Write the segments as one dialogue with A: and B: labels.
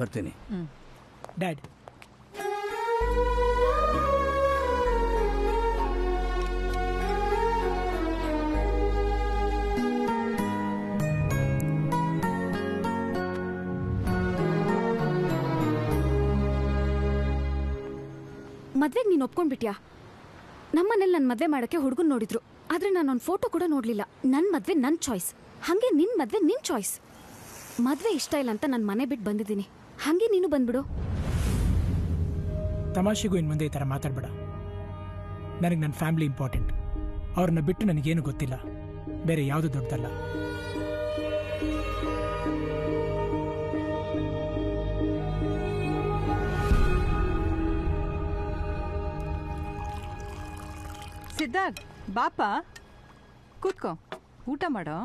A: ಬರ್ತೀನಿ.
B: ಡ್ಯಾಡ್,
C: ಮದ್ವೆಗೆ ನೀನು ಒಪ್ಕೊಂಡ್ಬಿಟ್ಯಾ? ನಮ್ಮನೇಲಿ ನನ್ನ ಮದ್ವೆ ಮಾಡೋಕ್ಕೆ ಹುಡುಗನ್ ನೋಡಿದ್ರು, ಆದ್ರೆ ನಾನು ಒಂದು ಫೋಟೋ ಕೂಡ ನೋಡ್ಲಿಲ್ಲ. ನನ್ನ ಮದ್ವೆ ನನ್ನ ಚಾಯ್ಸ್, ಹಾಗೆ ನಿನ್ನ ಮದ್ವೆ ನಿನ್ನ ಚಾಯ್ಸ್. ಮದ್ವೆ ಇಷ್ಟ ಇಲ್ಲ ಅಂತ ನಾನು ಮನೆ ಬಿಟ್ಟು ಬಂದಿದ್ದೀನಿ, ಹಾಗೆ ನೀನು ಬಂದ್ಬಿಡು.
B: ತಮಾಷೆಗೂ ಇನ್ನು ಮುಂದೆ ಈ ಥರ ಮಾತಾಡಬೇಡ. ನನಗೆ ನನ್ನ ಫ್ಯಾಮಿಲಿ ಇಂಪಾರ್ಟೆಂಟ್. ಅವ್ರನ್ನ ಬಿಟ್ಟು ನನಗೇನು ಗೊತ್ತಿಲ್ಲ, ಬೇರೆ ಯಾವುದು ದೊಡ್ಡದಲ್ಲ.
D: ಸಿದ್ಧಾರ್ಥ್, ಬಾಪ ಕೂತ್ಕೋ, ಊಟ ಮಾಡೋ.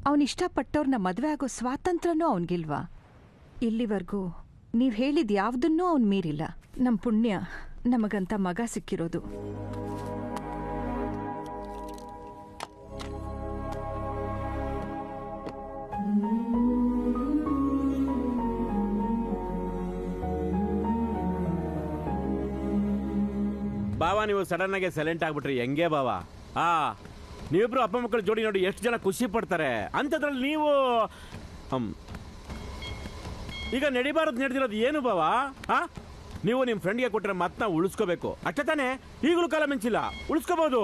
D: ಅವನಿಷ್ಟಪಟ್ಟವ್ರನ್ನ ಮದುವೆ ಆಗೋ ಸ್ವಾತಂತ್ರ್ಯನೂ ಅವನಿಗಿಲ್ವಾ? ಇಲ್ಲಿವರೆಗೂ ನೀವು ಹೇಳಿದ ಯಾವುದನ್ನೂ ಅವನು ಮೀರಿಲ್ಲ. ನಮ್ಮ ಪುಣ್ಯ ನಮಗಂತ ಮಗ ಸಿಕ್ಕಿರೋದು.
E: ಬಾವಾ, ನೀವು ಸಡನ್ ಆಗಿ ಸೈಲೆಂಟ್ ಆಗ್ಬಿಟ್ರಿ, ಹೆಂಗೆ ಬಾವಾ? ನೀವಿಬ್ರು ಅಪ್ಪ ಮಕ್ಕಳ ಜೋಡಿ ನೋಡಿ ಎಷ್ಟು ಜನ ಖುಷಿ ಪಡ್ತಾರೆ. ಅಂಥದ್ರಲ್ಲಿ ನೀವು ಈಗ ನಡೆದಿರೋದು ಏನು ಬಾವಾ? ನೀವು ನಿಮ್ಮ ಫ್ರೆಂಡ್ಗೆ ಕೊಟ್ಟರೆ ಮಾತನ್ನ ಉಳಿಸ್ಕೋಬೇಕು ಅಷ್ಟೇ ತಾನೇ? ಈಗಲೂ ಕಾಲ ಮಿಂಚಿಲ್ಲ, ಉಳಿಸ್ಕೋಬಹುದು.